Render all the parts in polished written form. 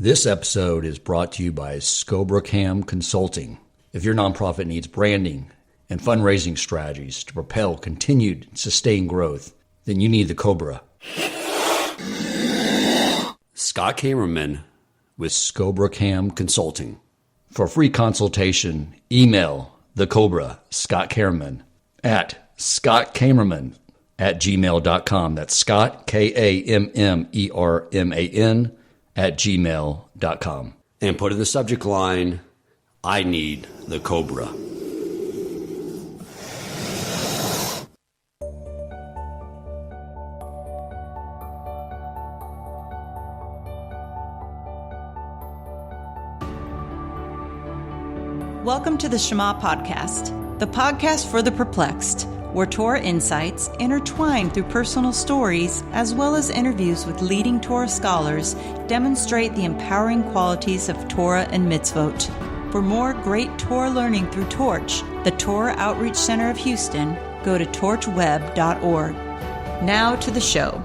This episode is brought to you by Scott Consulting. If your nonprofit needs branding and fundraising strategies to propel continued sustained growth, then you need the Cobra. Scott Kammerman with Scott Consulting. For a free consultation, email the Cobra, Scott Kammerman, at scottkammerman@gmail.com. That's Scott, Kammerman, @gmail.com. And put in the subject line, I need the Cobra. Welcome to the Shema Podcast, the podcast for the perplexed, where Torah insights, intertwined through personal stories, as well as interviews with leading Torah scholars, demonstrate the empowering qualities of Torah and mitzvot. For more great Torah learning through Torch, the Torah Outreach Center of Houston, go to torchweb.org. Now to the show.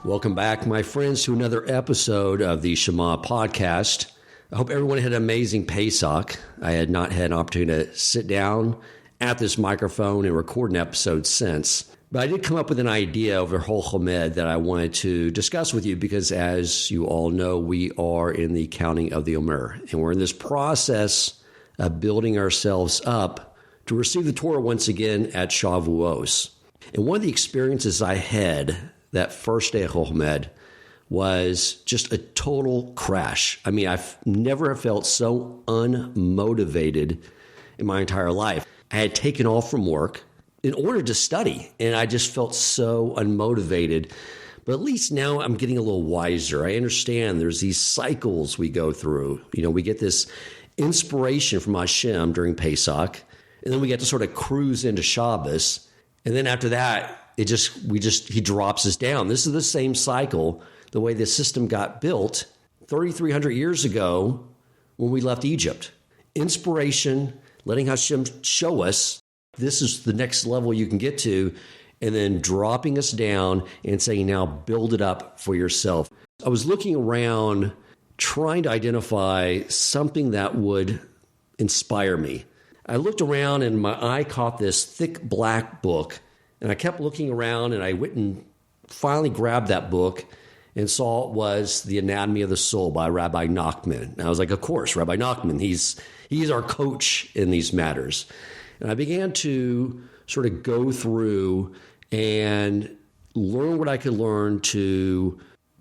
Welcome back, my friends, to another episode of the Shema Podcast. I hope everyone had an amazing Pesach. I had not had an opportunity to sit down at this microphone and record an episode since. But I did come up with an idea over Shavuos In that I wanted to discuss with you because, as you all know, we are in the counting of the Omer. And we're in this process of building ourselves up to receive the Torah once again at Shavuos. And one of the experiences I had that first day of Shavuos In was just a total crash. I mean, I've never felt so unmotivated in my entire life. I had taken off from work in order to study, and I just felt so unmotivated. But at least now I'm getting a little wiser. I understand there's these cycles we go through. You know, we get this inspiration from Hashem during Pesach, and then we get to sort of cruise into Shabbos. And then after that, he drops us down. This is the same cycle, the way the system got built 3,300 years ago when we left Egypt. Inspiration, letting Hashem show us this is the next level you can get to, and then dropping us down and saying, now build it up for yourself. I was looking around trying to identify something that would inspire me. I looked around and my eye caught this thick black book, and I kept looking around, and I went and finally grabbed that book and saw it was The Anatomy of the Soul by Rabbi Nachman. And I was like, of course, Rabbi Nachman, he's our coach in these matters. And I began to sort of go through and learn what I could learn to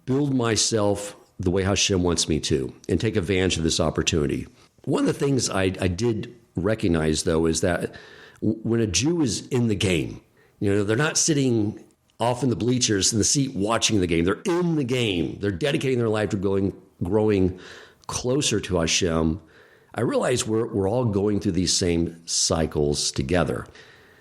build myself the way Hashem wants me to and take advantage of this opportunity. One of the things I did recognize, though, is that when a Jew is in the game, you know, they're not sitting off in the bleachers in the seat watching the game. They're in the game. They're dedicating their life to growing closer to Hashem. I realize we're all going through these same cycles together.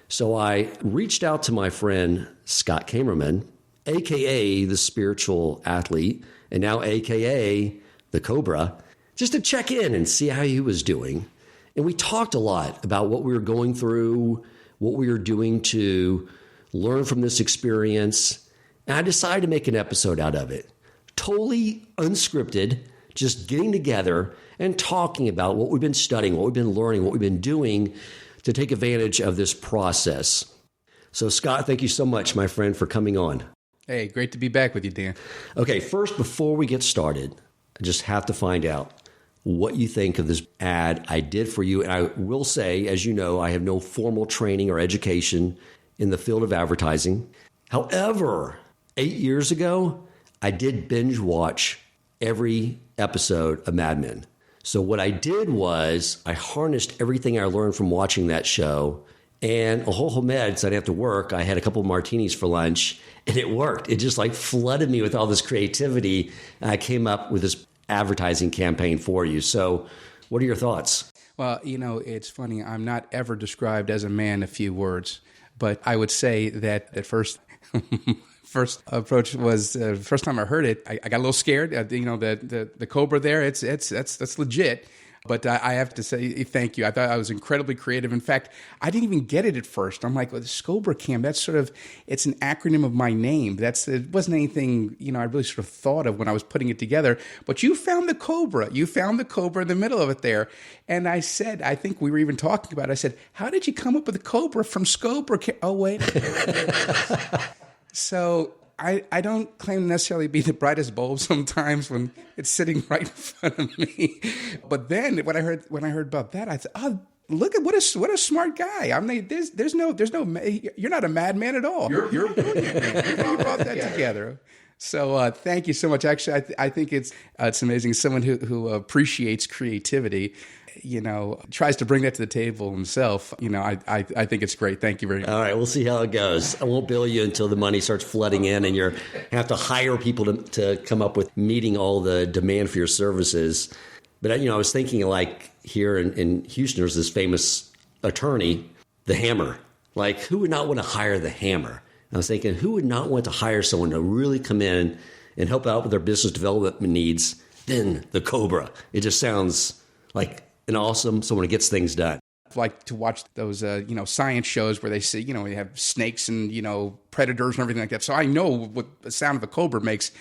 So I reached out to my friend Scott Kammerman, a.k.a. the spiritual athlete, and now a.k.a. the Cobra, just to check in and see how he was doing. And we talked a lot about what we were going through, what we were doing to learn from this experience. And I decided to make an episode out of it. Totally unscripted, just getting together and talking about what we've been studying, what we've been learning, what we've been doing to take advantage of this process. So, Scott, thank you so much, my friend, for coming on. Hey, great to be back with you, Dan. Okay, first, before we get started, I just have to find out what you think of this ad I did for you. And I will say, as you know, I have no formal training or education in the field of advertising. However, 8 years ago, I did binge watch every episode of Mad Men. So what I did was I harnessed everything I learned from watching that show, and a whole med, so I didn't have to work. I had a couple of martinis for lunch, and it worked. It just like flooded me with all this creativity. And I came up with this advertising campaign for you. So what are your thoughts? Well, you know, it's funny. I'm not ever described as a man of few words, but I would say that at first approach was first time I heard it, I got a little scared. The Cobra there, that's legit. But I have to say thank you. I thought I was incredibly creative. In fact, I didn't even get it at first. I'm like, well, the Scobra Cam, that's sort of, it's an acronym of my name. It wasn't anything, I really sort of thought of when I was putting it together. But you found the Cobra. You found the Cobra in the middle of it there. And I said, I think we were even talking about it. I said, how did you come up with the Cobra from Scobra Cam? Oh, wait. So I don't claim to necessarily be the brightest bulb sometimes when it's sitting right in front of me. But then when I heard about that, I thought, oh, look at what a smart guy. I mean, there's no, you're not a madman at all. You're a brilliant man. You brought that together. So thank you so much. Actually, I think it's amazing. Someone who appreciates creativity, tries to bring that to the table himself. I think it's great. Thank you very much. All right, we'll see how it goes. I won't bill you until the money starts flooding in and you have to hire people to come up with meeting all the demand for your services. But, I was thinking like here in Houston, there's this famous attorney, the Hammer. Like, who would not want to hire the Hammer? I was thinking, who would not want to hire someone to really come in and help out with their business development needs? Then the Cobra. It just sounds like an awesome someone who gets things done. Like to watch those, science shows where they see, we have snakes and, predators and everything like that. So I know what the sound of a cobra makes,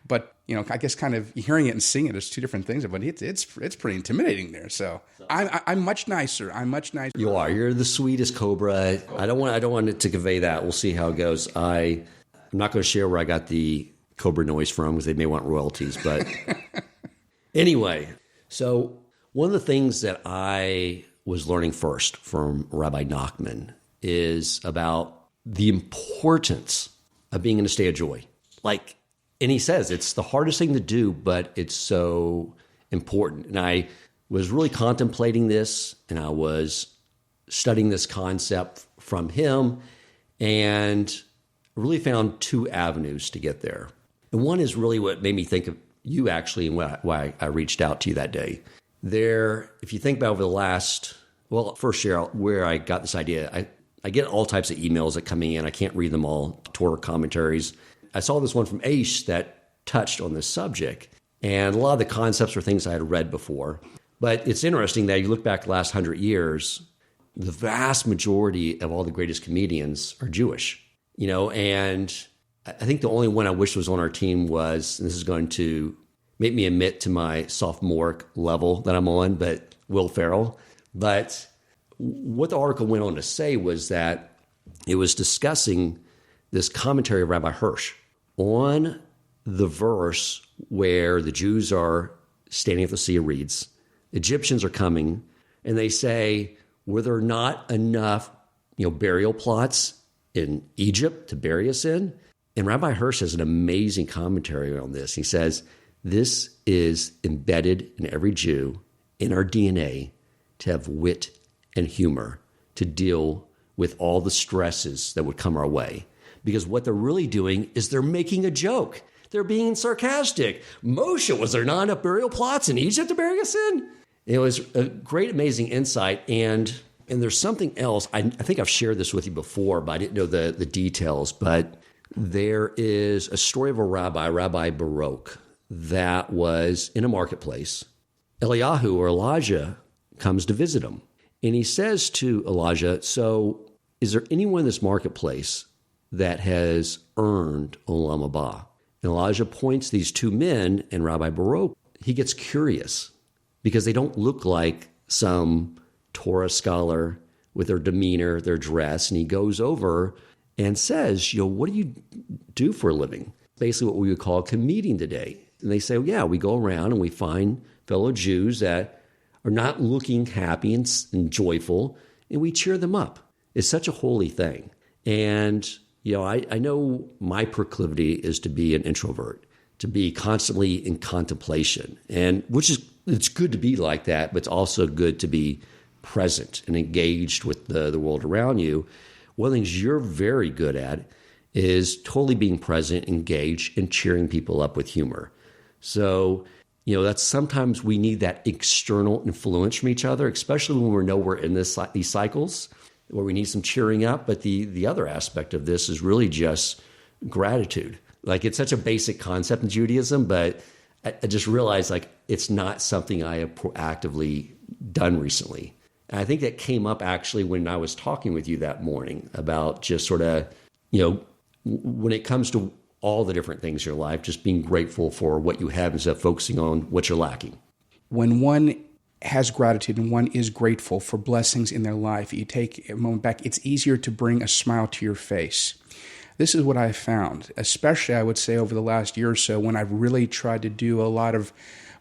but, I guess kind of hearing it and seeing it is two different things. But it's pretty intimidating there. So I'm much nicer. I'm much nicer. You are. You're the sweetest cobra. I don't want it to convey that. We'll see how it goes. I'm not going to share where I got the cobra noise from because they may want royalties. But anyway, so one of the things that I was learning first from Rabbi Nachman is about the importance of being in a state of joy. And he says it's the hardest thing to do, but it's so important. And I was really contemplating this, and I was studying this concept from him, and really found two avenues to get there. And one is really what made me think of you actually, and why I reached out to you that day. There, if you think about over the last, first share where I got this idea, I get all types of emails that come in. I can't read them all, Torah commentaries. I saw this one from Aish that touched on this subject. And a lot of the concepts were things I had read before. But it's interesting that you look back the last 100 years, the vast majority of all the greatest comedians are Jewish. And I think the only one I wish was on our team was, and this is going to make me admit to my sophomoric level that I'm on, but Will Ferrell. But what the article went on to say was that it was discussing this commentary of Rabbi Hirsch on the verse where the Jews are standing at the Sea of Reeds. Egyptians are coming, and they say, were there not enough, burial plots in Egypt to bury us in? And Rabbi Hirsch has an amazing commentary on this. He says, this is embedded in every Jew, in our DNA, to have wit and humor, to deal with all the stresses that would come our way. Because what they're really doing is they're making a joke. They're being sarcastic. Moshe, was there not enough burial plots in Egypt to bury us in? It was a great, amazing insight. And there's something else. I think I've shared this with you before, but I didn't know the details. But there is a story of a Rabbi Baruch, that was in a marketplace. Eliyahu or Elijah comes to visit him. And he says to Elijah, so is there anyone in this marketplace that has earned Olam Haba? And Elijah points these two men, and Rabbi Baruch, he gets curious because they don't look like some Torah scholar with their demeanor, their dress. And he goes over and says, what do you do for a living? Basically what we would call a comedian today. And they say, yeah, we go around and we find fellow Jews that are not looking happy and joyful, and we cheer them up. It's such a holy thing. And I know my proclivity is to be an introvert, to be constantly in contemplation, and it's good to be like that, but it's also good to be present and engaged with the world around you. One of the things you're very good at is totally being present, engaged, and cheering people up with humor. So, that's sometimes we need that external influence from each other, especially when we know we're in these cycles where we need some cheering up. But the other aspect of this is really just gratitude. It's such a basic concept in Judaism, but I just realized it's not something I have proactively done recently. And I think that came up actually when I was talking with you that morning about just sort of, when it comes to all the different things in your life, just being grateful for what you have instead of focusing on what you're lacking. When one has gratitude and one is grateful for blessings in their life, you take a moment back, it's easier to bring a smile to your face. This is what I found, especially I would say over the last year or so when I've really tried to do a lot of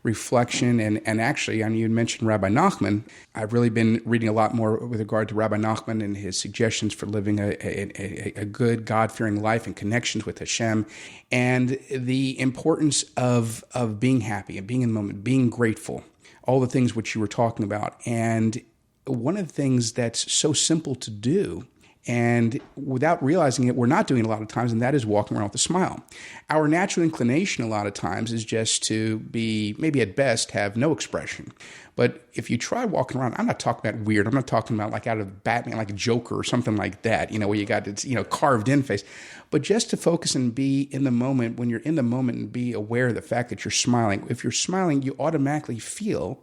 reflection. And actually, I mean, you mentioned Rabbi Nachman. I've really been reading a lot more with regard to Rabbi Nachman and his suggestions for living a good, God-fearing life and connections with Hashem, and the importance of being happy and being in the moment, being grateful, all the things which you were talking about. And one of the things that's so simple to do, and without realizing it, we're not doing a lot of times, and that is walking around with a smile. Our natural inclination a lot of times is just to be, maybe at best, have no expression. But if you try walking around, I'm not talking about weird. I'm not talking about like out of Batman, like a Joker or something like that, where you got this, carved in face. But just to focus and be in the moment, when you're in the moment, and be aware of the fact that you're smiling. If you're smiling, you automatically feel,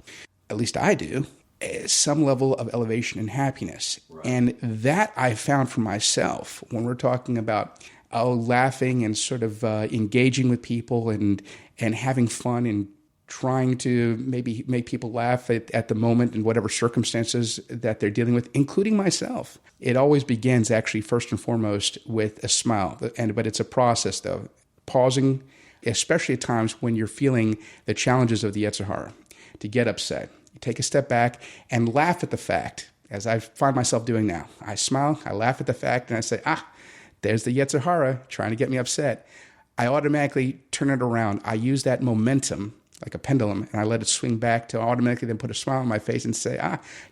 at least I do, some level of elevation and happiness. Right. And that I found for myself when we're talking about laughing and sort of engaging with people and having fun and trying to maybe make people laugh at the moment in whatever circumstances that they're dealing with, including myself. It always begins actually first and foremost with a smile. But it's a process though, pausing, especially at times when you're feeling the challenges of the Yetzer Hara, to get upset. You take a step back and laugh at the fact, as I find myself doing now. I smile, I laugh at the fact, and I say, there's the Yetzer Hara trying to get me upset. I automatically turn it around. I use that momentum like a pendulum, and I let it swing back to automatically then put a smile on my face and say,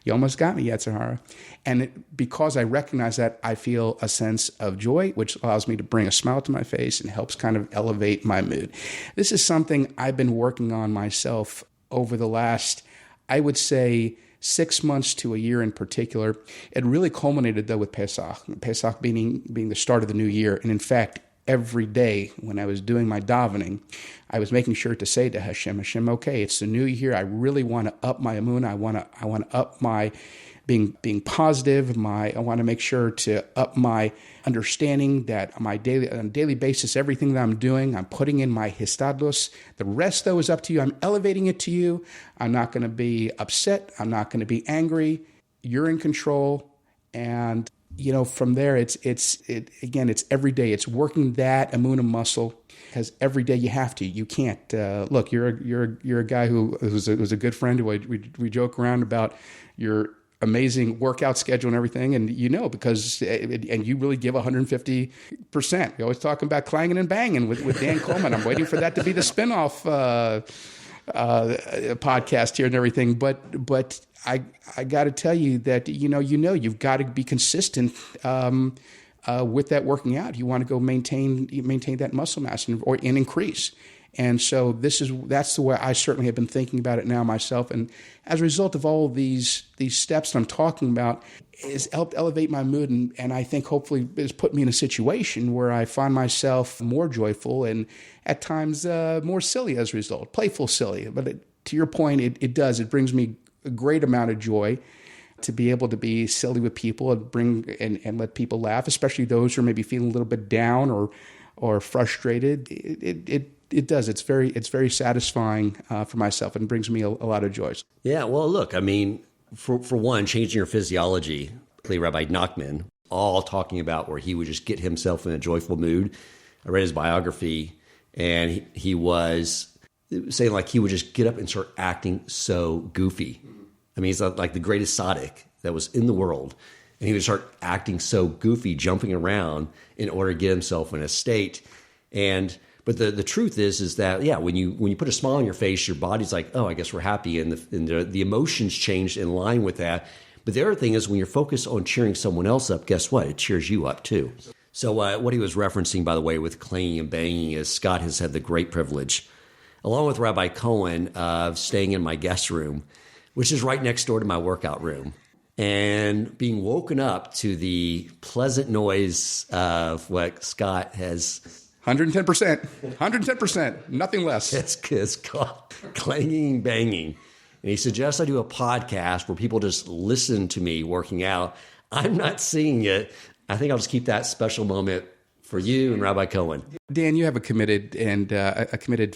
you almost got me, Yetzer Hara. And because I recognize that, I feel a sense of joy, which allows me to bring a smile to my face and helps kind of elevate my mood. This is something I've been working on myself over the last, I would say, 6 months to a year in particular. It really culminated, though, with Pesach. Pesach being the start of the new year. And in fact, every day when I was doing my davening, I was making sure to say to Hashem, okay, it's the new year. I really want to up my emunah. I want to up my being positive. I want to make sure to up my understanding that on a daily basis, everything that I'm doing, I'm putting in my histadlus. The rest, though, is up to you. I'm elevating it to you. I'm not going to be upset. I'm not going to be angry. You're in control. And from there, it's every day. It's working that emunah muscle, because every day you have to. You can't look. You're a guy who's a good friend. We joke around about your amazing workout schedule and everything, and because you really give 150%. We always talking about clanging and banging with Dan Coleman. I'm waiting for that to be the spinoff podcast here and everything. But I got to tell you that you've got to be consistent with that working out. You want to go maintain that muscle mass and increase. And so that's the way I certainly have been thinking about it now myself. And as a result of all of these steps that I'm talking about, it's helped elevate my mood, and I think hopefully it's put me in a situation where I find myself more joyful and at times more silly as a result, playful silly. But to your point, it does. It brings me a great amount of joy to be able to be silly with people and let people laugh, especially those who are maybe feeling a little bit down or frustrated. It does. It's very satisfying for myself and brings me a lot of joy. Yeah. Well, look, I mean, for one, changing your physiology, Rabbi Nachman, all talking about where he would just get himself in a joyful mood. I read his biography, and he was saying like he would just get up and start acting so goofy. I mean, he's like the greatest tzaddik that was in the world. And he would start acting so goofy, jumping around in order to get himself in a state. But the truth is that, yeah, when you put a smile on your face, your body's like, oh, I guess we're happy. And the emotions change in line with that. But the other thing is when you're focused on cheering someone else up, guess what? It cheers you up too. So what he was referencing, by the way, with clanging and banging is Scott has had the great privilege, along with Rabbi Cohen, of staying in my guest room, which is right next door to my workout room, and being woken up to the pleasant noise of what Scott has 110%, nothing less. It's called clanging, banging. And he suggests I do a podcast where people just listen to me working out. I'm not seeing it. I think I'll just keep that special moment for you and Rabbi Cohen. Dan, you have a committed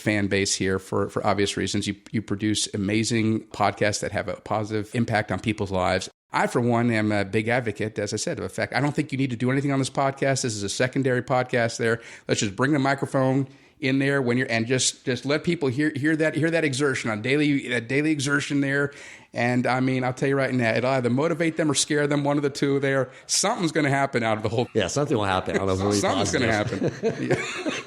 fan base here for obvious reasons. You produce amazing podcasts that have a positive impact on people's lives. I, for one, am a big advocate, as I said, of the fact I don't think you need to do anything on this podcast. This is a secondary podcast there. Let's just bring the microphone in there when and just let people hear that exertion on daily exertion there. And I mean, I'll tell you right now, it'll either motivate them or scare them, one of the two there. Something's going to happen out of the whole. Yeah, something will happen. I don't know. Something's going to happen.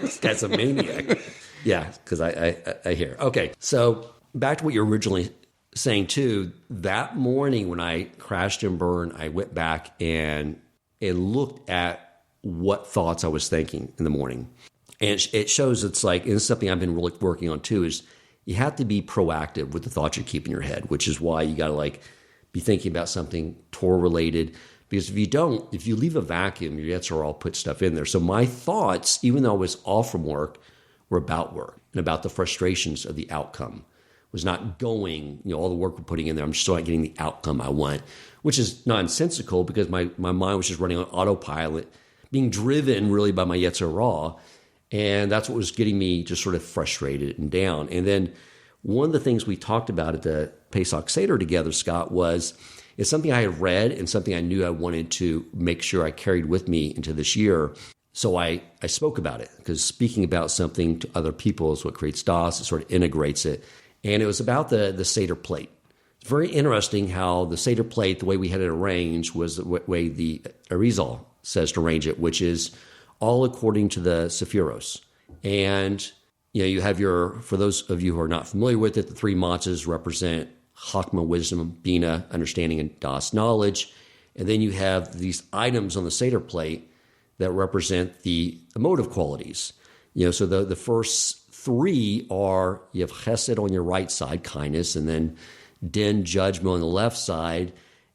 This guy's a maniac. Yeah, because I hear. Okay, so back to what you were originally saying too. That morning when I crashed and burned, I went back and looked at what thoughts I was thinking in the morning. And it shows it's like, and it's something I've been really working on too, is you have to be proactive with the thoughts you keep in your head, which is why you got to be thinking about something Torah related. Because if you leave a vacuum, your answer will all put stuff in there. So my thoughts, even though I was off from work, were about work and about the frustrations of the outcome. Was not going, all the work we're putting in there, I'm still not getting the outcome I want, which is nonsensical because my mind was just running on autopilot, being driven really by my Yetzer Hara. And that's what was getting me just sort of frustrated and down. And then one of the things we talked about at the Pesach Seder together, Scott, it's something I had read and something I knew I wanted to make sure I carried with me into this year. So I spoke about it, because speaking about something to other people is what creates das. It sort of integrates it. And it was about the Seder plate. It's very interesting how the Seder plate, the way we had it arranged, was the way the Arizal says to arrange it, which is all according to the Sephiros. And you have for those of you who are not familiar with it, the three matzahs represent Chachma, wisdom, Bina, understanding, and Das, knowledge. And then you have these items on the Seder plate that represent the emotive qualities. So the first three are, you have chesed on your right side, kindness, and then din, judgment on the left side.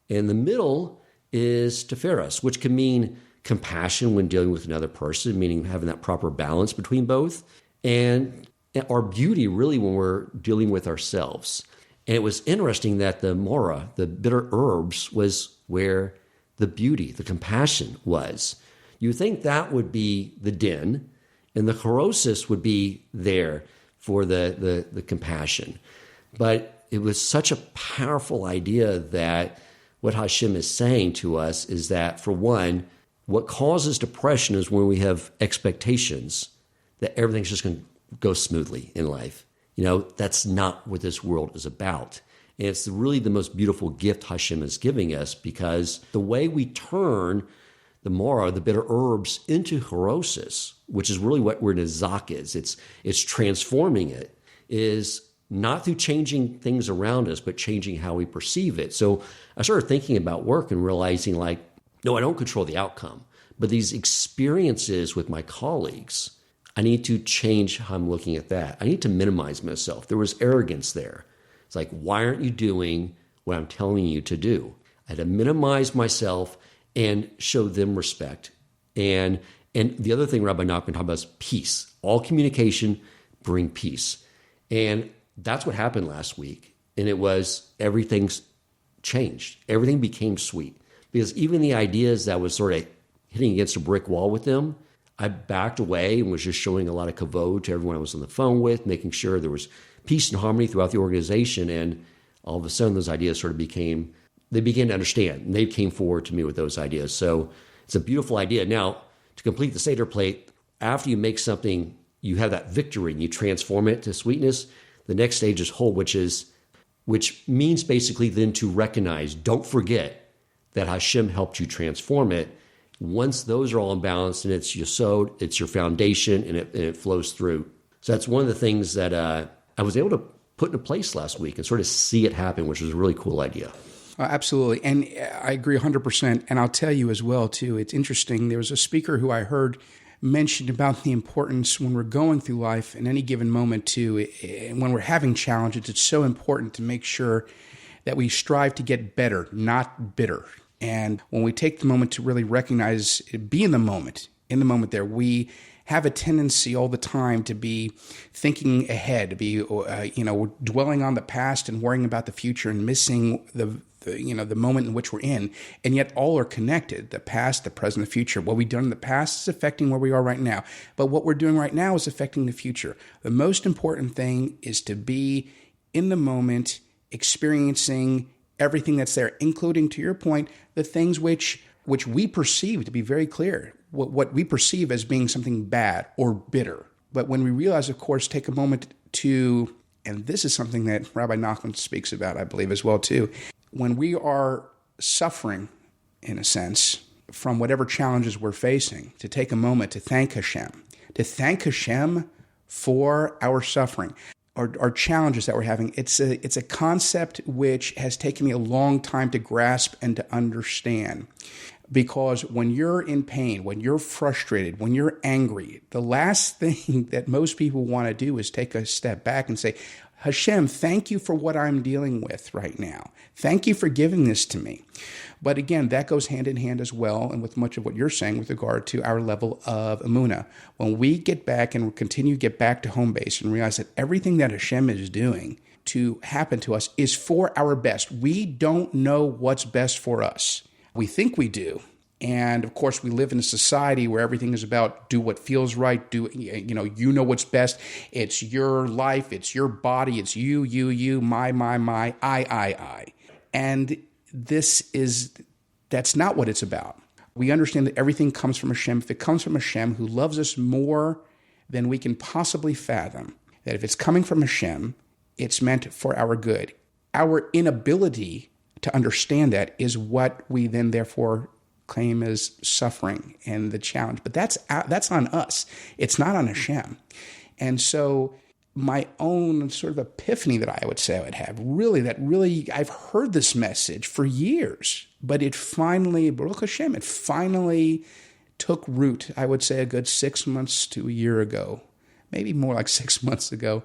And the middle is teferes, which can mean compassion when dealing with another person, meaning having that proper balance between both, and our beauty really when we're dealing with ourselves. And it was interesting that the mora, the bitter herbs, was where the beauty, the compassion was. You think that would be the din, and the chorosis would be there for the compassion. But it was such a powerful idea that what Hashem is saying to us is that, for one, what causes depression is when we have expectations that everything's just going to go smoothly in life. That's not what this world is about. And it's really the most beautiful gift Hashem is giving us, because the way we turn the mora, the bitter herbs, into chorosis, which is really what nizak is. It's transforming it, is not through changing things around us, but changing how we perceive it. So I started thinking about work and realizing, no, I don't control the outcome, but these experiences with my colleagues, I need to change how I'm looking at that. I need to minimize myself. There was arrogance there. It's like, why aren't you doing what I'm telling you to do? I had to minimize myself and show them respect. And the other thing Rabbi Nachman talked about is peace. All communication, bring peace. And that's what happened last week. And it was, everything's changed. Everything became sweet. Because even the ideas that was sort of hitting against a brick wall with them, I backed away and was just showing a lot of kavod to everyone I was on the phone with, making sure there was peace and harmony throughout the organization. And all of a sudden, those ideas sort of they began to understand, and they came forward to me with those ideas. So it's a beautiful idea. Now, to complete the Seder plate, after you make something, you have that victory, and you transform it to sweetness. The next stage is whole, which means basically then to recognize, don't forget that Hashem helped you transform it. Once those are all in balance, and it's yesod, it's your foundation, and it flows through. So that's one of the things that I was able to put into place last week and sort of see it happen, which was a really cool idea. Absolutely. And I agree 100%. And I'll tell you as well, too, it's interesting. There was a speaker who I heard mention about the importance when we're going through life in any given moment, too, and when we're having challenges, it's so important to make sure that we strive to get better, not bitter. And when we take the moment to really recognize, be in the moment there, we have a tendency all the time to be thinking ahead, to be dwelling on the past and worrying about the future and missing the moment in which we're in, and yet all are connected. The past, the present, the future. What we've done in the past is affecting where we are right now, but what we're doing right now is affecting the future. The most important thing is to be in the moment, experiencing everything that's there, including, to your point, the things which we perceive, to be very clear, what we perceive as being something bad or bitter. But when we realize, of course, take a moment to, and this is something that Rabbi Nachman speaks about, I believe, as well, too. When we are suffering, in a sense, from whatever challenges we're facing, to take a moment to thank Hashem for our suffering, our challenges that we're having. It's a concept which has taken me a long time to grasp and to understand. Because when you're in pain, when you're frustrated, when you're angry, the last thing that most people want to do is take a step back and say, Hashem, thank you for what I'm dealing with right now. Thank you for giving this to me. But again, that goes hand in hand as well, and with much of what you're saying with regard to our level of emunah. When we get back and continue to get back to home base and realize that everything that Hashem is doing to happen to us is for our best. We don't know what's best for us. We think we do. And of course, we live in a society where everything is about do what feels right, you know what's best. It's your life, it's your body, it's you, my, I. And that's not what it's about. We understand that everything comes from Hashem. If it comes from Hashem, who loves us more than we can possibly fathom, that if it's coming from Hashem, it's meant for our good. Our inability to understand that is what we then therefore claim as suffering and the challenge. But that's on us. It's not on Hashem. And so my own sort of epiphany that I would say I would have, really, I've heard this message for years, but it finally, Baruch Hashem, it finally took root, I would say a good 6 months to a year ago, maybe more like 6 months ago.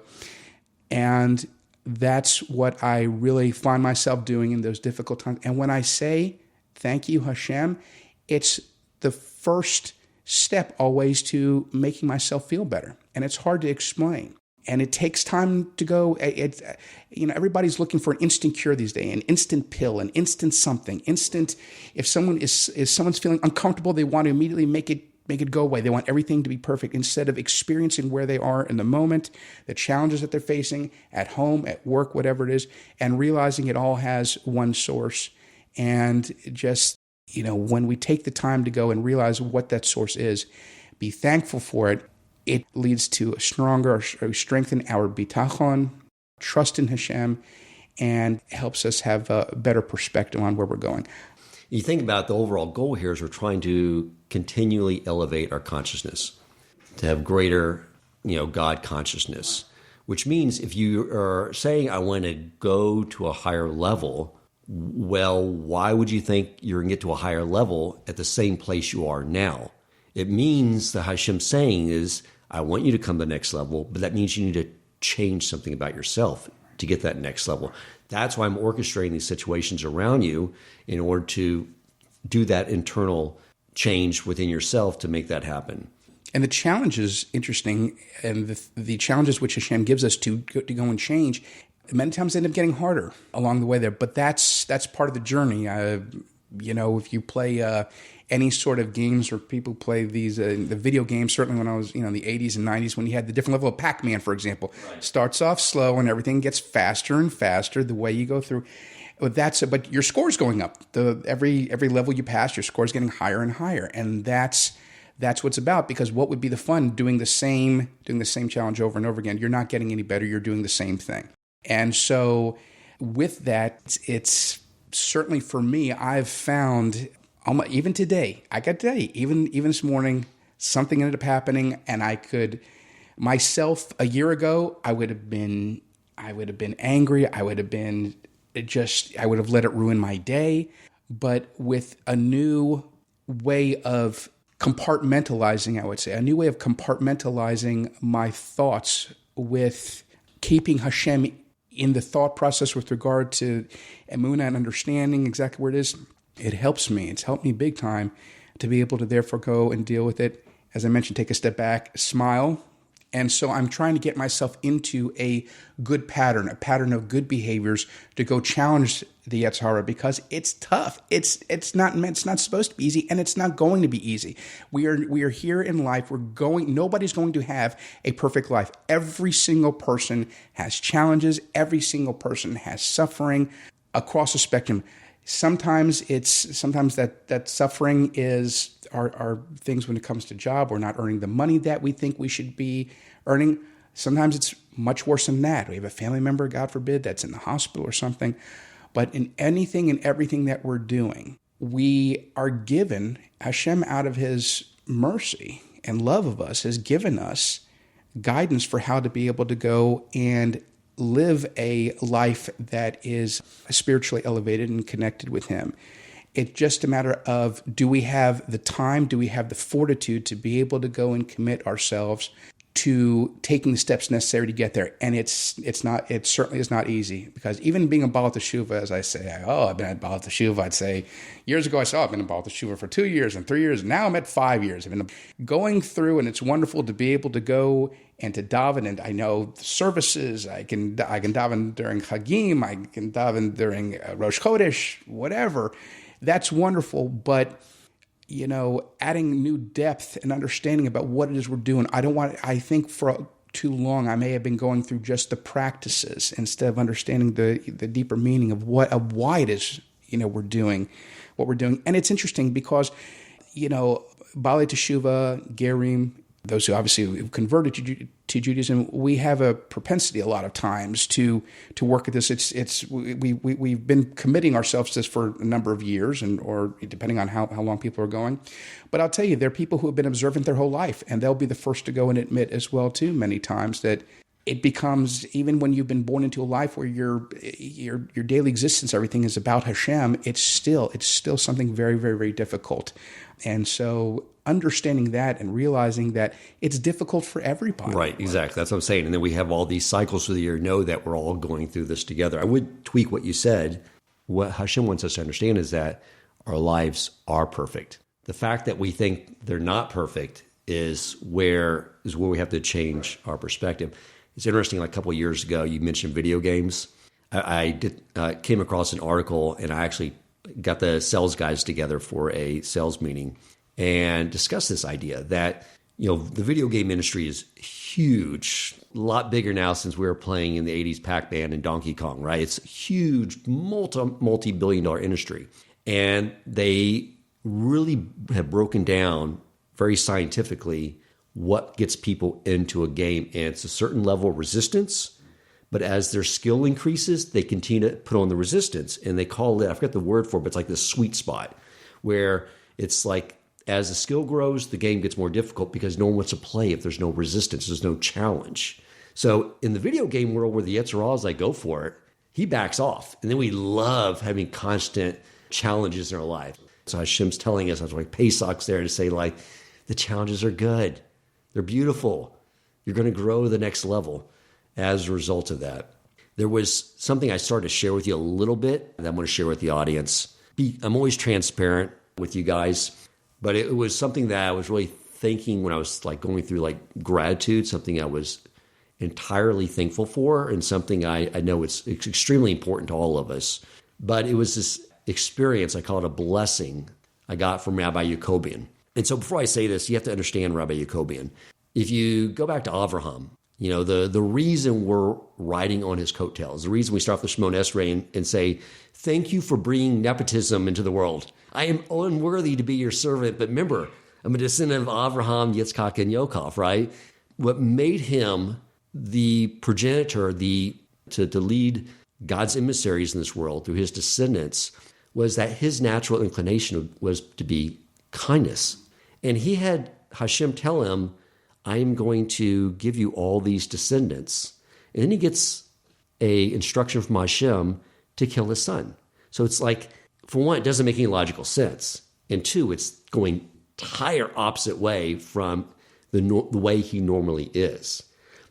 And that's what I really find myself doing in those difficult times. And when I say, thank you, Hashem, it's the first step always to making myself feel better. And it's hard to explain. And it takes time to go. Everybody's looking for an instant cure these days, an instant pill, an instant something, instant. If someone's feeling uncomfortable, they want to immediately make it go away. They want everything to be perfect instead of experiencing where they are in the moment, the challenges that they're facing at home, at work, whatever it is, and realizing it all has one source. And just, when we take the time to go and realize what that source is, be thankful for it, it leads to strengthen our bitachon, trust in Hashem, and helps us have a better perspective on where we're going. You think about the overall goal here is we're trying to continually elevate our consciousness, to have greater, God consciousness, which means if you are saying, I want to go to a higher level, well, why would you think you're going to get to a higher level at the same place you are now? It means the Hashem saying is, I want you to come to the next level, but that means you need to change something about yourself to get that next level. That's why I'm orchestrating these situations around you in order to do that internal change within yourself to make that happen. And the challenge is interesting, and the challenges which Hashem gives us to go and change, many times end up getting harder along the way there. But that's part of the journey. If you play any sort of games, or people play these the video games, certainly when I was in the 80s and 90s, when you had the different level of Pac-Man, for example, right. Starts off slow and everything gets faster and faster the way you go through. But your score's going up. Every level you pass, your score's getting higher and higher, and that's what's about. Because what would be the fun doing the same challenge over and over again? You're not getting any better. You're doing the same thing. And so with that, it's certainly for me, I've found, even today, even this morning, something ended up happening, and I could, myself a year ago, I would have been angry. I would have let it ruin my day. But with a new way of compartmentalizing, I would say, a new way of compartmentalizing my thoughts with keeping Hashem in the thought process with regard to emunah and understanding exactly where it is, it helps me. It's helped me big time to be able to therefore go and deal with it as I mentioned, take a step back, smile. And so I'm trying to get myself into a good pattern, a pattern of good behaviors to go challenge the Yetzer Hara, because it's tough. It's not supposed to be easy, and it's not going to be easy. We are here in life. Nobody's going to have a perfect life. Every single person has challenges. Every single person has suffering across the spectrum. Sometimes that suffering are things when it comes to job. We're not earning the money that we think we should be earning. Sometimes it's much worse than that. We have a family member, God forbid, that's in the hospital or something. But in anything and everything that we're doing, we are given, Hashem out of his mercy and love of us has given us guidance for how to be able to go and live a life that is spiritually elevated and connected with him. It's just a matter of, do we have the time, do we have the fortitude to be able to go and commit ourselves to taking the steps necessary to get there? And it certainly is not easy, because even being a Baal Teshuvah, as I say, I've been at Baal Teshuvah, I'd say years ago, I've been a Baal Teshuvah for 2 years and 3 years. And now I'm at 5 years. I've been going through, and it's wonderful to be able to go and to daven. And I know the services, I can daven during Chagim, I can daven during Rosh Chodesh, whatever. That's wonderful. But adding new depth and understanding about what it is we're doing. I think for too long, I may have been going through just the practices instead of understanding the deeper meaning of why it is, we're doing what we're doing. And it's interesting because, Baalei Teshuvah, Gerim, those who obviously have converted to Judaism, we have a propensity a lot of times to work at this. We've been committing ourselves to this for a number of years, or depending on how long people are going. But I'll tell you, there are people who have been observant their whole life, and they'll be the first to go and admit as well too many times that it becomes, even when you've been born into a life where your daily existence, everything is about Hashem, it's still something very, very, very difficult. And so understanding that and realizing that it's difficult for everybody. Right, exactly. That's what I'm saying. And then we have all these cycles through the year, know that we're all going through this together. I would tweak what you said. What Hashem wants us to understand is that our lives are perfect. The fact that we think they're not perfect is where we have to change our perspective. It's interesting, like a couple of years ago, you mentioned video games. I came across an article, and I actually got the sales guys together for a sales meeting and discussed this idea that, the video game industry is huge, a lot bigger now since we were playing in the 80s Pac-Man and Donkey Kong, right? It's a huge, multi-billion-dollar industry. And they really have broken down very scientifically what gets people into a game. And it's a certain level of resistance, but as their skill increases, they continue to put on the resistance. And they call it, I forget the word for it, but it's like the sweet spot, where it's like as the skill grows, the game gets more difficult because no one wants to play if there's no resistance, there's no challenge. So in the video game world where the Yetzer Hara is like, go for it, he backs off. And then we love having constant challenges in our life. So Hashem's telling us, I was like, Pesach's there to say, like, the challenges are good. They're beautiful. You're going to grow to the next level as a result of that. There was something I started to share with you a little bit that I'm going to share with the audience. I'm always transparent with you guys, but it was something that I was really thinking when I was like going through like gratitude, something I was entirely thankful for, and something I know it's extremely important to all of us. But it was this experience, I call it a blessing, I got from Rabbi Yacobian. And so before I say this, you have to understand Rabbi Yacobian. If you go back to Avraham, the reason we're riding on his coattails, the reason we start with Shemon Esrei and say, thank you for bringing nepotism into the world. I am unworthy to be your servant, but remember, I'm a descendant of Avraham, Yitzchak, and Yaakov, right? What made him the progenitor, to lead God's emissaries in this world through his descendants, was that his natural inclination was to be kindness. And he had Hashem tell him, I am going to give you all these descendants. And then he gets a instruction from Hashem to kill his son. So it's like, for one, it doesn't make any logical sense. And two, it's going entire opposite way from the way he normally is.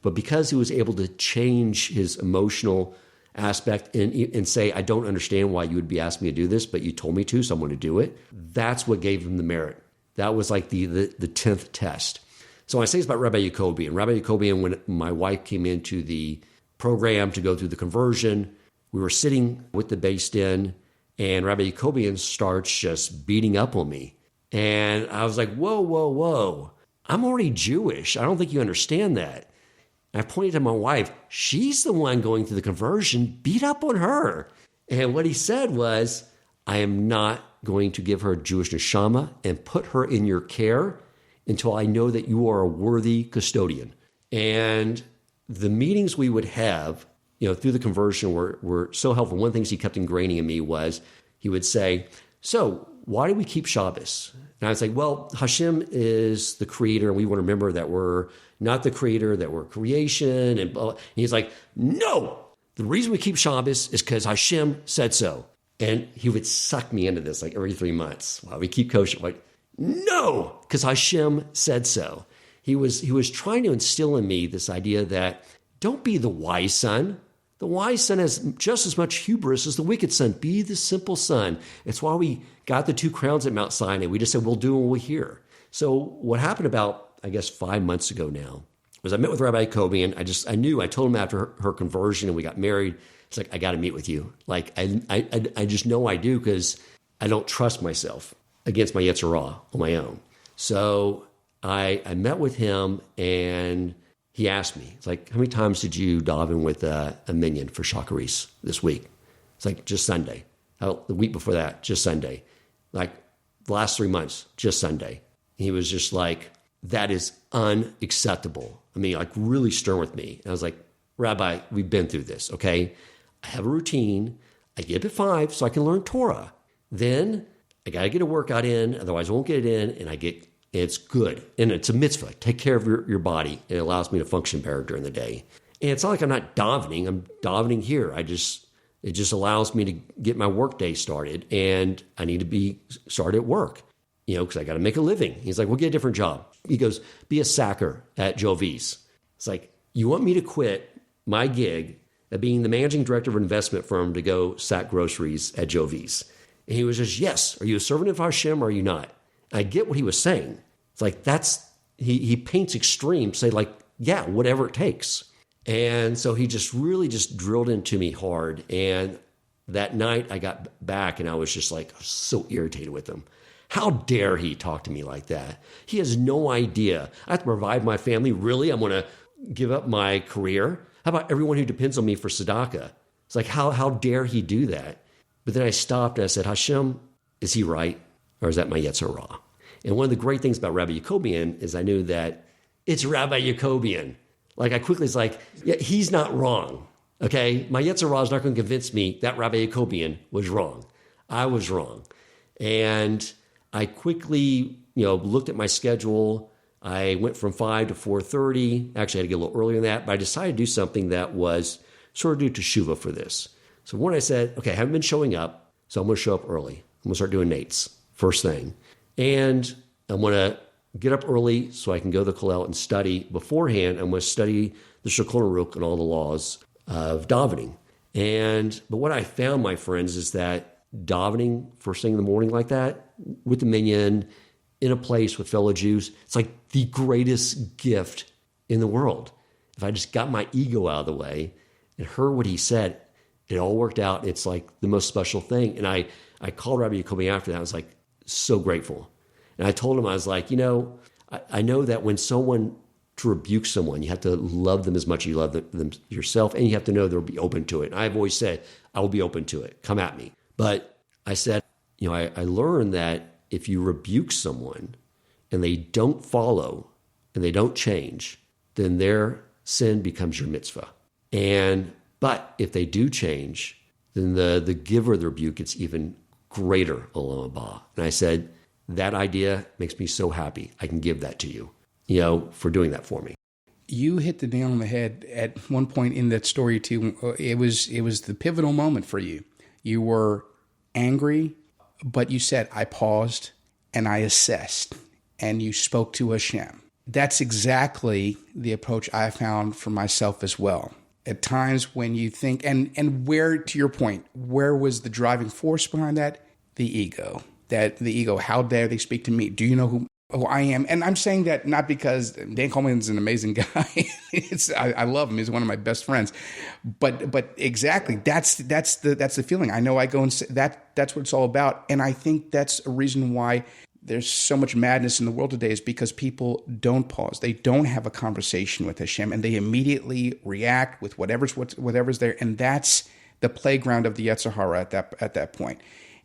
But because he was able to change his emotional aspect and say, I don't understand why you would be asking me to do this, but you told me to, so I'm going to do it. That's what gave him the merit. That was like the 10th test. So when I say it's about Rabbi Yacobian, when my wife came into the program to go through the conversion, we were sitting with the Beis Din, and Rabbi Yacobian starts just beating up on me. And I was like, whoa. I'm already Jewish. I don't think you understand that. And I pointed to my wife. She's the one going through the conversion. Beat up on her. And what he said was, I am not going to give her a Jewish neshama and put her in your care until I know that you are a worthy custodian. And the meetings we would have, through the conversion were so helpful. One of the things he kept ingraining in me was he would say, so why do we keep Shabbos? And I was like, well, Hashem is the creator, and we want to remember that we're not the creator, that we're creation. And he's like, no, the reason we keep Shabbos is because Hashem said so. And he would suck me into this like every 3 months while we keep kosher. Like, no, because Hashem said so. He was trying to instill in me this idea that don't be the wise son. The wise son has just as much hubris as the wicked son. Be the simple son. It's why we got the 2 crowns at Mount Sinai. We just said, we'll do what we hear. So what happened about, 5 months ago now was I met with Rabbi Yacobian. I told him after her conversion and we got married, it's like, I got to meet with you. Like, I just know I do because I don't trust myself against my Yetzer Hara on my own. So I met with him, and he asked me, it's like, how many times did you daven with a minyan for Shacharis this week? It's like, just Sunday. The week before that, just Sunday. Like, the last 3 months, just Sunday. He was just like, that is unacceptable. I mean, like, really stern with me. And I was like, Rabbi, we've been through this, okay? I have a routine. I get up at 5 so I can learn Torah. Then I got to get a workout in, otherwise I won't get it in, and it's good. And it's a mitzvah. Take care of your body. It allows me to function better during the day. And it's not like I'm not davening. I'm davening here. It just allows me to get my work day started, and I need to be started at work, because I got to make a living. He's like, we'll get a different job. He goes, be a sacker at Jovi's. It's like, you want me to quit my gig at being the managing director of an investment firm to go sack groceries at Jovi's? And he was just, yes. Are you a servant of Hashem or are you not? I get what he was saying. It's like, he paints extremes, say like, yeah, whatever it takes. And so he just really just drilled into me hard. And that night I got back and I was just like so irritated with him. How dare he talk to me like that? He has no idea. I have to provide my family. Really? I'm going to give up my career? How about everyone who depends on me for tzedakah? It's like, how dare he do that? But then I stopped and I said, Hashem, is he right? Or is that my Yetzer Hara? And one of the great things about Rabbi Yacobian is I knew that it's Rabbi Yacobian. Like, I quickly was like, yeah, he's not wrong. Okay? My Yetzer Hara is not going to convince me that Rabbi Yacobian was wrong. I was wrong. And I quickly, looked at my schedule. I went from 5 to 4:30. Actually, I had to get a little earlier than that, but I decided to do something that was sort of do teshuvah for this. So when I said, okay, I haven't been showing up, so I'm going to show up early. I'm going to start doing Nate's first thing. And I'm going to get up early so I can go to the kollel and study beforehand. I'm going to study the Shulchan Aruch and all the laws of davening. But what I found, my friends, is that davening first thing in the morning like that, with the minyan, in a place with fellow Jews, it's like the greatest gift in the world. If I just got my ego out of the way and heard what he said, it all worked out. It's like the most special thing. And I called Rabbi Yacobian after that. I was like, so grateful. And I told him, I was like, I know that when to rebuke someone, you have to love them as much as you love them yourself, and you have to know they'll be open to it. And I've always said, I will be open to it. Come at me. But I said, I learned that if you rebuke someone and they don't follow and they don't change, then their sin becomes your mitzvah. But if they do change, then the giver of the rebuke gets even greater olam haba. And I said, that idea makes me so happy. I can give that to you, for doing that for me. You hit the nail on the head at one point in that story too. It was the pivotal moment for you. You were angry, but you said, I paused and I assessed, and you spoke to Hashem. That's exactly the approach I found for myself as well. At times when you think, and where, to your point, where was the driving force behind that? The ego. that the ego, how dare they speak to me? Do you know who I am? And I'm saying that not because Dan Coleman's an amazing guy. I love him. He's one of my best friends. But exactly, that's the feeling. I know I go and say that's what it's all about. And I think that's a reason why there's so much madness in the world today, is because people don't pause. They don't have a conversation with Hashem, and they immediately react with whatever's there. And that's the playground of the Yetzer Hara at that point.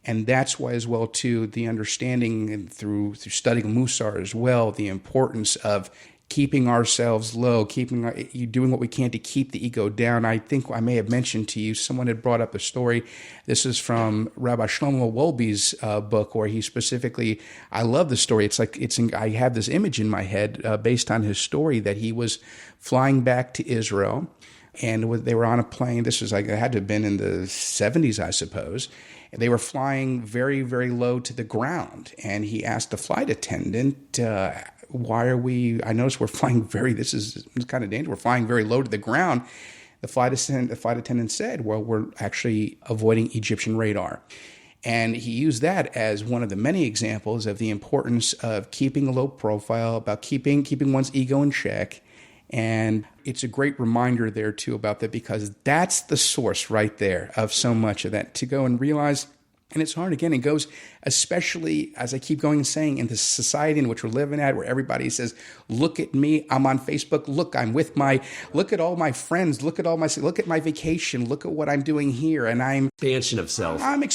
And that's why, as well, too, the understanding and through studying Musar as well, the importance of keeping ourselves low, doing what we can to keep the ego down. I think I may have mentioned to you, someone had brought up a story. This is from Rabbi Shlomo Wolbe's book, where he specifically, I love the story. I have this image in my head based on his story, that he was flying back to Israel, and they were on a plane. This was it had to have been in the 70s, I suppose. And they were flying very, very low to the ground. And he asked the flight attendant, why are we, I noticed we're flying this is kind of dangerous. We're flying very low to the ground. The flight attendant said, well, we're actually avoiding Egyptian radar. And he used that as one of the many examples of the importance of keeping a low profile, about keeping one's ego in check. And it's a great reminder there, too, about that, because that's the source right there of so much of that, to go and realize. And it's hard. Again, it goes, especially as I keep going and saying, in the society in which we're living at, where everybody says, look at me, I'm on Facebook, look at all my friends, look at my vacation, look at what I'm doing here. And expansion of self. I'm at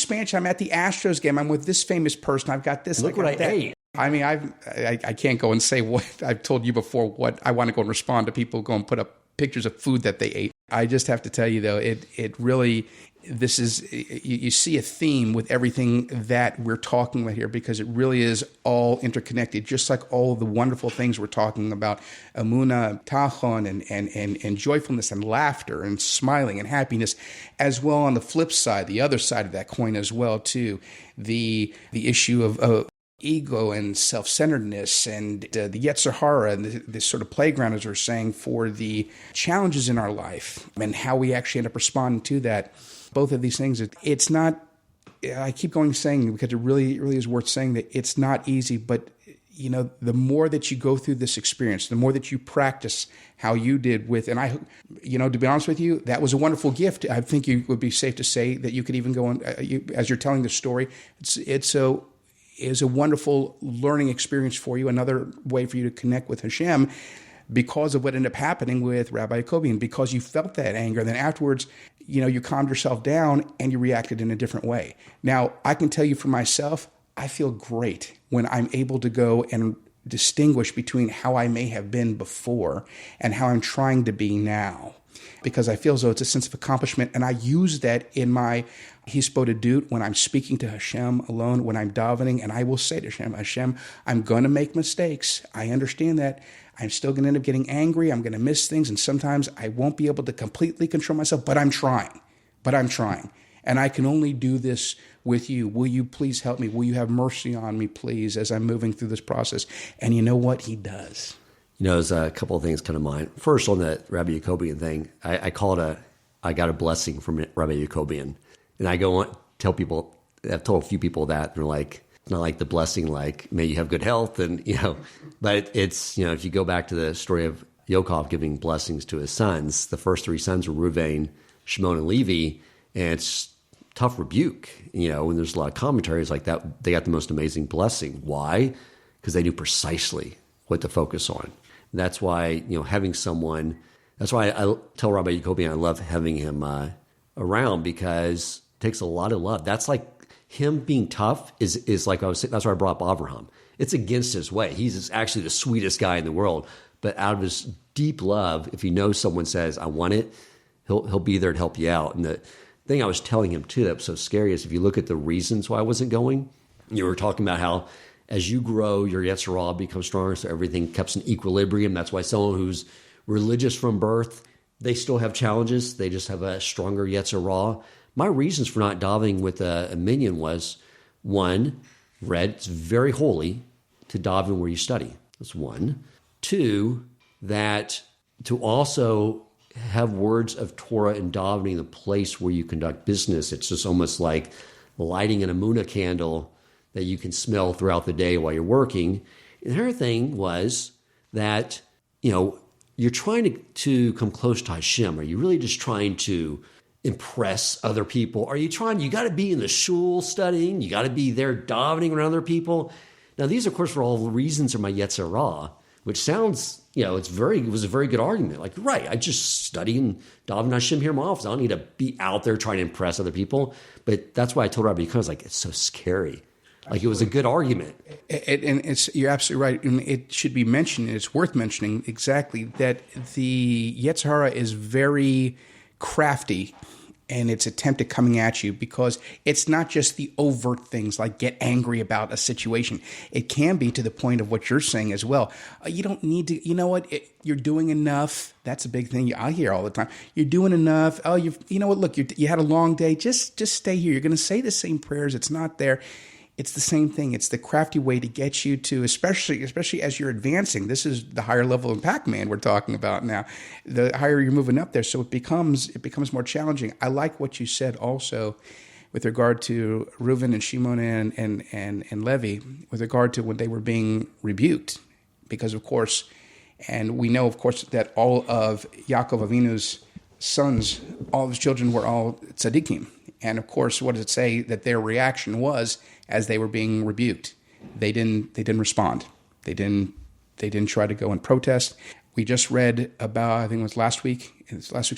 the Astros game, I'm with this famous person, I've got this, look what I ate. I mean, I can't go and say what I've told you before, what I want to go and respond to people, go and put up pictures of food that they ate. I just have to tell you, though, it really, this is, you see a theme with everything that we're talking about here, because it really is all interconnected, just like all the wonderful things we're talking about, Emunah, Tachon, and joyfulness and laughter and smiling and happiness, as well on the flip side, the other side of that coin as well, too, the issue of ego and self-centeredness and the Yetzer Hara and this sort of playground, as we're saying, for the challenges in our life and how we actually end up responding to that. Both of these things, it's not, I keep going saying, because it really, really is worth saying, that it's not easy, but the more that you go through this experience, the more that you practice how you did with, and to be honest with you, that was a wonderful gift. I think it would be safe to say that you could even go on, as you're telling the story, is a wonderful learning experience for you, another way for you to connect with Hashem, because of what ended up happening with Rabbi Jacobi, and because you felt that anger. And then afterwards, you calmed yourself down and you reacted in a different way. Now, I can tell you for myself, I feel great when I'm able to go and distinguish between how I may have been before and how I'm trying to be now, because I feel as though it's a sense of accomplishment. And I use that in my hisbodedut, when I'm speaking to Hashem alone, when I'm davening, and I will say to Hashem, I'm going to make mistakes. I understand that. I'm still going to end up getting angry. I'm going to miss things. And sometimes I won't be able to completely control myself, but I'm trying. And I can only do this with you. Will you please help me? Will you have mercy on me, please, as I'm moving through this process? And you know what? He does. There's a couple of things come to mind. First, on the Rabbi Jacobian thing, I call it I got a blessing from Rabbi Jacobian. And I go on, tell people, I've told a few people that, they're like, it's not like the blessing, like, may you have good health, and, but it's, if you go back to the story of Yaakov giving blessings to his sons, the first three sons were Reuven, Shimon, and Levi, and it's tough rebuke, and there's a lot of commentaries like that. They got the most amazing blessing. Why? Because they knew precisely what to focus on. And that's why, having someone, that's why I tell Rabbi Jacobi I love having him around, because it takes a lot of love. That's like him being tough is like I was saying, that's why I brought up Avraham. It's against his way. He's actually the sweetest guy in the world, but out of his deep love, if he knows someone says, I want it, he'll be there to help you out. And the thing I was telling him too that was so scary is if you look at the reasons why I wasn't going, you were talking about how as you grow, your Yetzer Hara becomes stronger, so everything keeps in equilibrium. That's why someone who's religious from birth, they still have challenges. They just have a stronger Yetzer Hara. My reasons for not davening with a minion was, one, it's very holy to daven where you study. That's one. Two, that to also have words of Torah and davening the place where you conduct business. It's just almost like lighting an Emunah candle that you can smell throughout the day while you're working. And the other thing was that, you're trying to come close to Hashem. Are you really just trying to impress other people? Are you got to be in the shul studying, you got to be there davening around other people. Now, these, of course, were all reasons of my Yetzer Hara, which sounds, it was a very good argument. Like, right, I just study and daven Hashem here in my office. I don't need to be out there trying to impress other people. But that's why I told Rabbi Cohen, it's so scary. Like, it was a good argument. And you're absolutely right. And it should be mentioned, and it's worth mentioning exactly, that the Yetzer Hara is very crafty in its attempt at coming at you, because it's not just the overt things like get angry about a situation. It can be to the point of what you're saying as well. You don't need to, you're doing enough. That's a big thing I hear all the time. You're doing enough. Oh, look, you had a long day. Just stay here. You're going to say the same prayers. It's not there. It's the same thing. It's the crafty way to get you to, especially as you're advancing. This is the higher level of Pac-Man we're talking about now. The higher you're moving up there, so it becomes more challenging. I like what you said also with regard to Reuven and Shimon and Levi, with regard to when they were being rebuked, because of course, and we know of course that all of Yaakov Avinu's sons, all of his children were all tzaddikim. And of course, what does it say that their reaction was as they were being rebuked? They didn't respond. They didn't try to go and protest. We just read about, I think it was last week's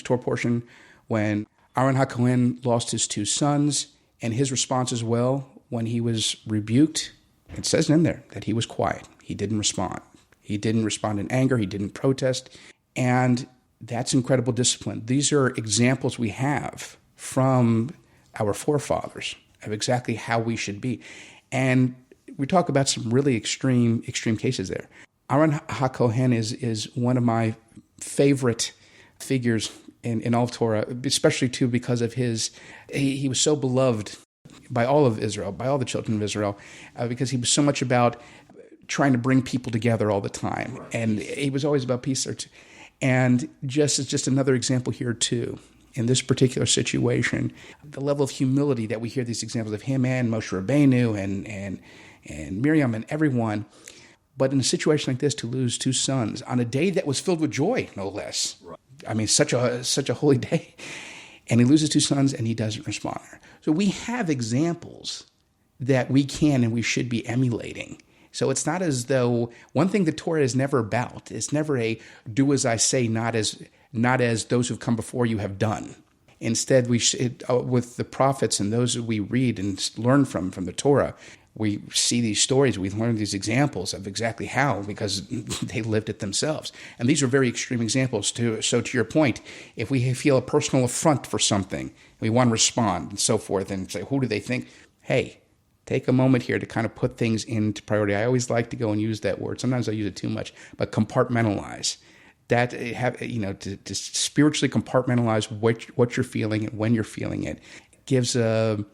Torah portion, when Aaron HaKohen lost his two sons, and his response as well when he was rebuked. It says in there that he was quiet. He didn't respond. He didn't respond in anger. He didn't protest. And that's incredible discipline. These are examples we have from our forefathers of exactly how we should be. And we talk about some really extreme cases there. Aaron HaKohen is one of my favorite figures in all of Torah, especially too because of he was so beloved by all of Israel, by all the children of Israel, because he was so much about trying to bring people together all the time. Right. And he was always about peace. And just another example here too. In this particular situation, the level of humility that we hear these examples of him and Moshe Rabbeinu and Miriam and everyone, but in a situation like this, to lose two sons on a day that was filled with joy, no less. Right. I mean, such a holy day, and he loses two sons and he doesn't respond. So we have examples that we can and we should be emulating. So it's not as though one thing the Torah is never about. It's never a do as I say, not as those who've come before you have done. Instead, with the prophets and those that we read and learn from the Torah, we see these stories, we learn these examples of exactly how, because they lived it themselves. And these are very extreme examples. So to your point, if we feel a personal affront for something, we want to respond and so forth and say, who do they think? Hey, take a moment here to kind of put things into priority. I always like to go and use that word. Sometimes I use it too much, but compartmentalize. That to spiritually compartmentalize what you're feeling and when you're feeling it gives a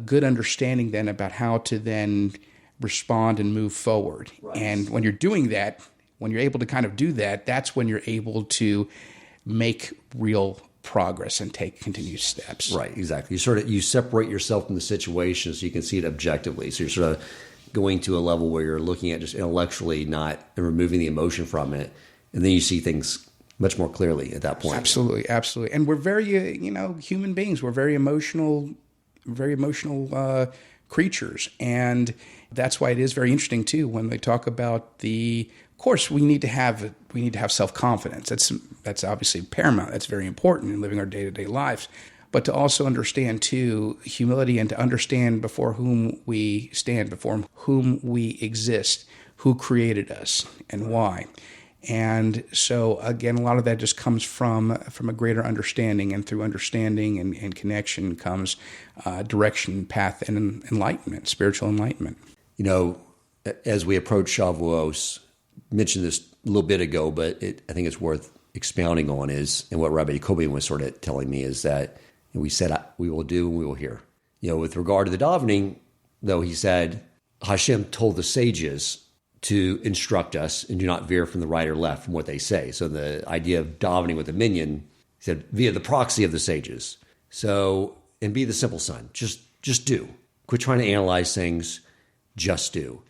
good understanding then about how to then respond and move forward. Right. And when you're doing that, when you're able to kind of do that, that's when you're able to make real progress and take continued steps. Right, exactly. You separate yourself from the situation so you can see it objectively. So you're sort of going to a level where you're looking at just intellectually, not and removing the emotion from it. And then you see things much more clearly at that point. Absolutely, absolutely. And we're very, human beings. We're very emotional creatures. And that's why it is very interesting, too, when they talk about of course, we need to have self-confidence. That's obviously paramount. That's very important in living our day-to-day lives. But to also understand, too, humility and to understand before whom we stand, before whom we exist, who created us and why. And so, again, a lot of that just comes from a greater understanding, and through understanding and connection comes direction, path, and enlightenment, spiritual enlightenment. As we approach Shavuos, mentioned this a little bit ago, but I think it's worth expounding on and what Rabbi Yaakov was sort of telling me is that we said we will do and we will hear. With regard to the davening, though, he said, Hashem told the sages to instruct us and do not veer from the right or left from what they say. So the idea of davening with a minyan, he said, via the proxy of the sages. So, and be the simple son. Just do. Quit trying to analyze things. just do.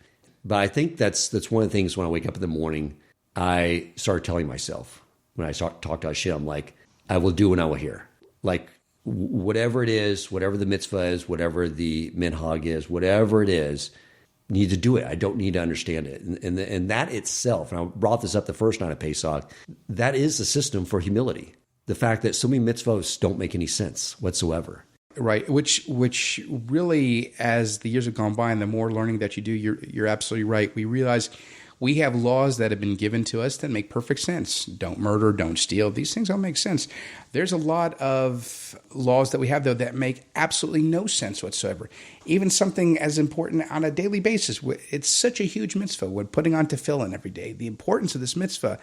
But I think that's one of the things when I wake up in the morning, I start telling myself, when I start talk to Hashem, like, I will do and I will hear. Like, whatever it is, whatever the mitzvah is, whatever the minhag is, whatever it is, I need to do it. I don't need to understand it. And that itself, and I brought this up the first night of Pesach, that is the system for humility. The fact that so many mitzvahs don't make any sense whatsoever. Right, which really, as the years have gone by and the more learning that you do, you're absolutely right. We realize we have laws that have been given to us that make perfect sense. Don't murder, don't steal. These things all make sense. There's a lot of laws that we have, though, that make absolutely no sense whatsoever. Even something as important on a daily basis. It's such a huge mitzvah. We're putting on tefillin every day. The importance of this mitzvah.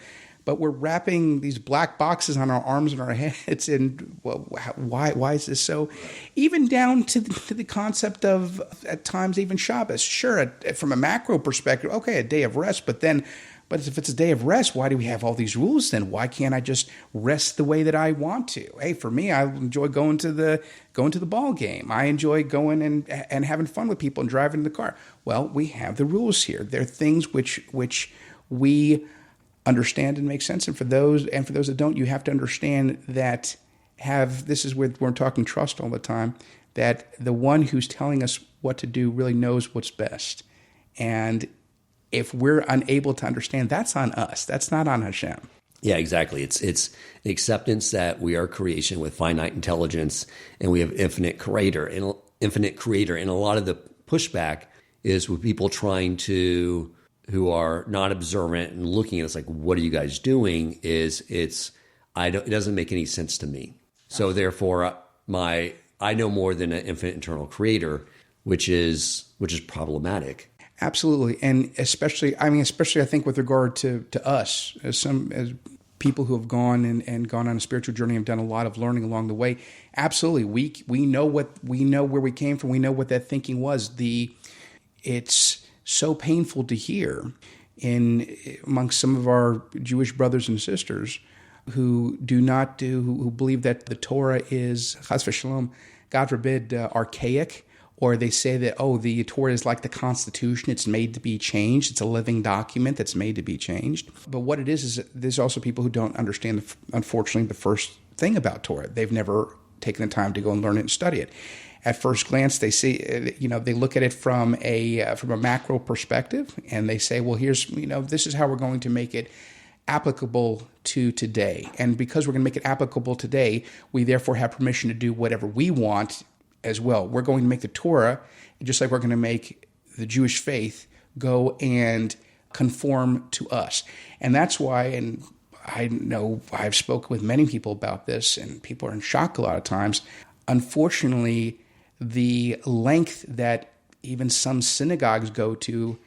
But we're wrapping these black boxes on our arms and our heads. And well, why is this so? Even down to the concept of, at times, even Shabbos. Sure, from a macro perspective, okay, a day of rest. But if it's a day of rest, why do we have all these rules then? Why can't I just rest the way that I want to? Hey, for me, I enjoy going to the ball game. I enjoy going and having fun with people and driving in the car. Well, we have the rules here. They're things which we understand and make sense. And for those that don't, you have to understand that this is where we're talking trust all the time, that the one who's telling us what to do really knows what's best. And if we're unable to understand, that's on us. That's not on Hashem. Yeah, exactly. It's the acceptance that we are creation with finite intelligence and we have infinite creator. And a lot of the pushback is with people trying to, who are not observant and looking at us like, what are you guys doing? It doesn't make any sense to me. So therefore, I know more than an infinite internal creator, which is problematic. Absolutely, and especially I think with regard to us as people who have gone and gone on a spiritual journey and done a lot of learning along the way. Absolutely, we know where we came from. We know what that thinking was. It's so painful to hear amongst some of our Jewish brothers and sisters who who believe that the Torah is, chas v'shalom, God forbid, archaic, or they say that, the Torah is like the Constitution, it's made to be changed, it's a living document that's made to be changed. But what it is there's also people who don't understand, unfortunately, the first thing about Torah. They've never taken the time to go and learn it and study it. At first glance, they see, they look at it from a macro perspective, and they say, well, here's, this is how we're going to make it applicable to today. And because we're going to make it applicable today, we therefore have permission to do whatever we want as well. We're going to make the Torah, just like we're going to make the Jewish faith, go and conform to us. And that's why, and I know I've spoken with many people about this, and people are in shock a lot of times. Unfortunately, the length that even some synagogues go to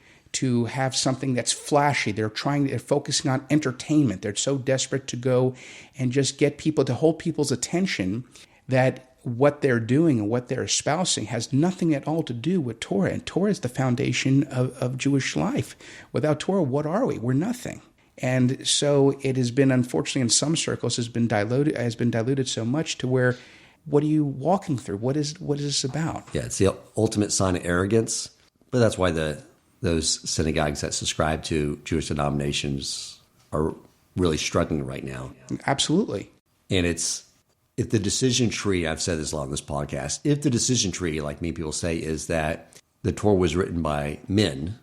have something that's flashy. They're focusing on entertainment. They're so desperate to go and just get people, to hold people's attention, that what they're doing and what they're espousing has nothing at all to do with Torah. And Torah is the foundation of Jewish life. Without Torah, what are we? We're nothing. And so it has been, unfortunately, in some circles, has been diluted so much to where, what are you walking through? What is this about? Yeah, it's the ultimate sign of arrogance. But that's why those synagogues that subscribe to Jewish denominations are really struggling right now. Absolutely. And if the decision tree, I've said this a lot on this podcast, if the decision tree, like many people say, is that the Torah was written by men,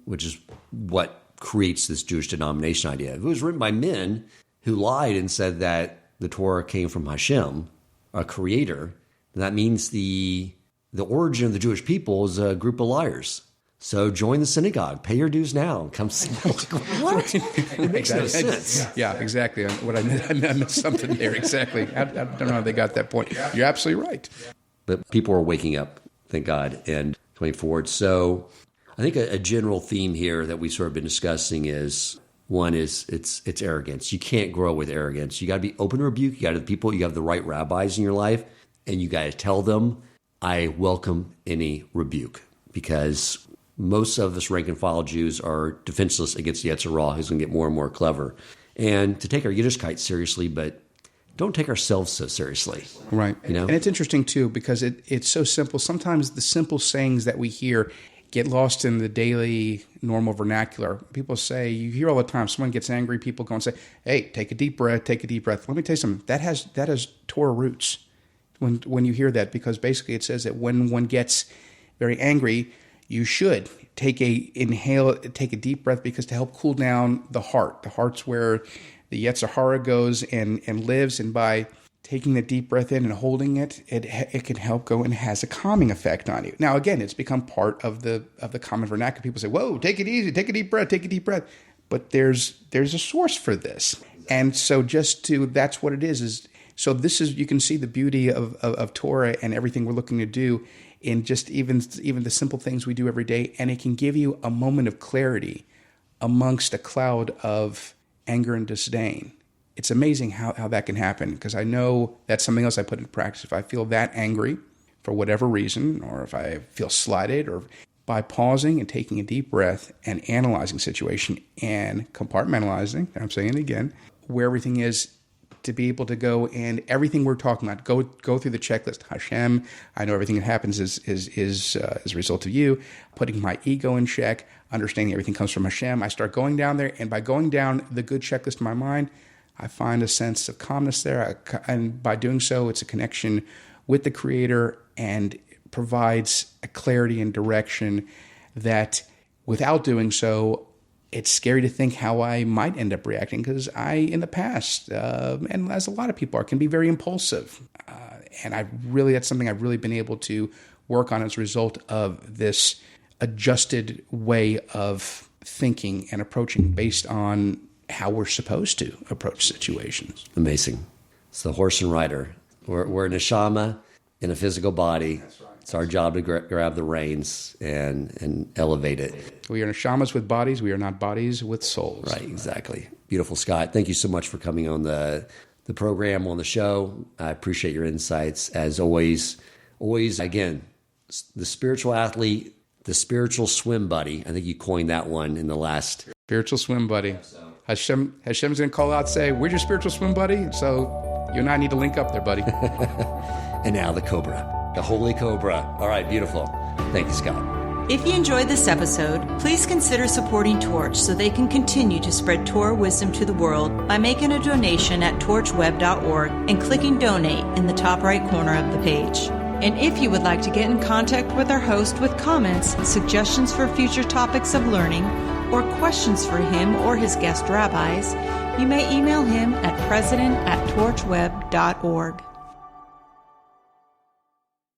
which is what creates this Jewish denomination idea. If it was written by men who lied and said that the Torah came from Hashem, a creator, then that means the origin of the Jewish people is a group of liars. So join the synagogue, pay your dues now, come see. What? It makes no sense. Yeah, exactly. I missed something there. Exactly. I don't know how they got that point. You're absolutely right. But people are waking up, thank God, and going forward. So I think a general theme here that we've sort of been discussing is, one is it's arrogance. You can't grow with arrogance. You got to be open to rebuke. You have the right rabbis in your life, and you got to tell them, I welcome any rebuke, because most of us rank and file Jews are defenseless against the Yetzer Hara, who's going to get more and more clever. And to take our Yiddishkeit seriously, but don't take ourselves so seriously. Right. And it's interesting, too, because it's so simple. Sometimes the simple sayings that we hear, get lost in the daily normal vernacular. People say, you hear all the time, someone gets angry, people go and say, hey, take a deep breath, take a deep breath. Let me tell you something, that has Torah roots when you hear that, because basically it says that when one gets very angry, you should take a deep breath, because to help cool down the heart. The heart's where the Yetzer Hara goes and lives, and by taking the deep breath in and holding it, it can help go and has a calming effect on you. Now, again, it's become part of the common vernacular. People say, whoa, take it easy, take a deep breath, take a deep breath. But there's a source for this. And so that's what it is. So this is, you can see the beauty of Torah and everything we're looking to do in just even the simple things we do every day. And it can give you a moment of clarity amongst a cloud of anger and disdain. It's amazing how that can happen, because I know that's something else I put into practice. If I feel that angry for whatever reason, or if I feel slighted, or by pausing and taking a deep breath and analyzing the situation and compartmentalizing, I'm saying it again, where everything is, to be able to go and everything we're talking about, go through the checklist. Hashem, I know everything that happens is as a result of you. Putting my ego in check, understanding everything comes from Hashem. I start going down there, and by going down the good checklist in my mind, I find a sense of calmness there, and by doing so, it's a connection with the Creator and provides a clarity and direction that, without doing so, it's scary to think how I might end up reacting, because I, in the past, and as a lot of people are, can be very impulsive. And that's something I've really been able to work on as a result of this adjusted way of thinking and approaching based on how we're supposed to approach situations. Amazing. It's the horse and rider. We're neshama in a physical body. That's right. It's our job to grab the reins and elevate it. We are neshamas with bodies. We are not bodies with souls. Right, exactly. Beautiful, Scott. Thank you so much for coming on the program, on the show. I appreciate your insights. As always, again, the spiritual athlete, the spiritual swim buddy. I think you coined that one in the last. Spiritual swim buddy. Hashem's going to call out and say, where's your spiritual swim buddy? So you and I need to link up there, buddy. And now the Cobra, the Holy Cobra. All right, beautiful. Thank you, Scott. If you enjoyed this episode, please consider supporting Torch so they can continue to spread Torah wisdom to the world by making a donation at torchweb.org and clicking donate in the top right corner of the page. And if you would like to get in contact with our host with comments, suggestions for future topics of learning, or questions for him or his guest rabbis, you may email him at president@torchweb.org.